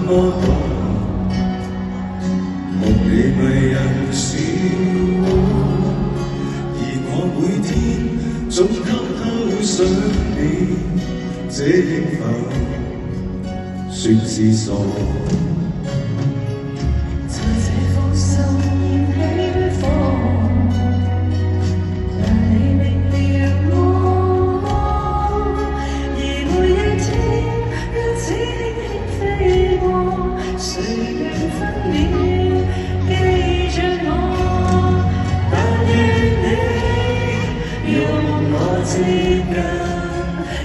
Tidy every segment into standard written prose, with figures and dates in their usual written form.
麼好，夢你迷人小屋，而我每天總偷偷想你，這應否算是傻？在這封信燃起火，讓你明了我，而每一天日子輕輕飛過，誰人分秒記着我？但願你用我接近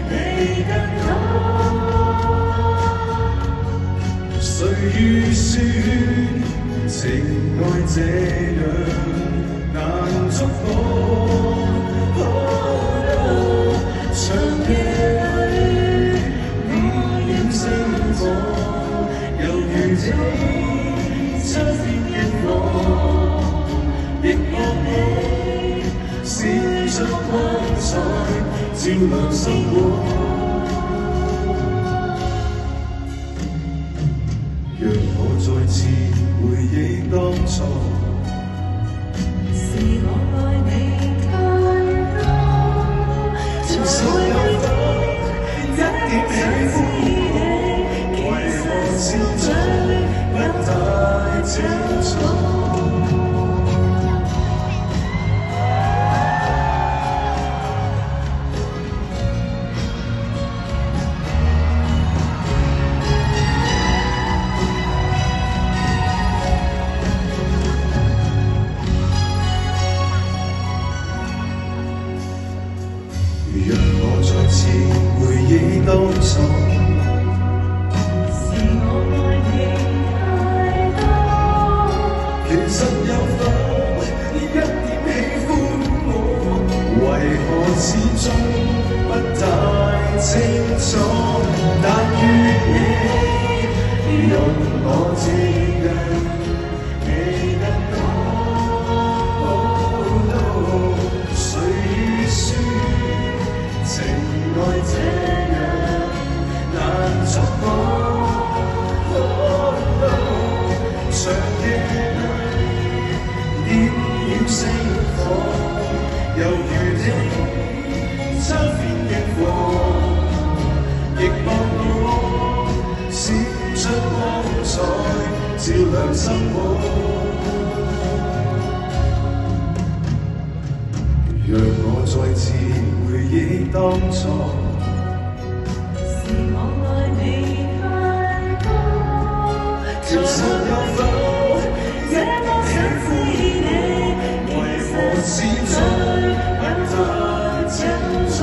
你更多。誰預算情愛這樣難觸摸？長夜裏你映星火，猶如你出現一個，亦望你閃出光彩，照亮生活。讓我再次回憶當初，是我愛你太多，才會變這點喜歡，為何笑着不太清楚？讓我再次回憶當初，是我愛你太多，其實有否一點喜歡我？為何始終不太清楚？但願你用我接近你更多，誰預算情愛這樣難觸摸？長夜裏點燃星火，猶如你側邊螢火，亦望我閃出光彩，照亮生活。讓我再次回憶當初，是我愛你太多，其實有否這麼想知你，為何始終不太清楚？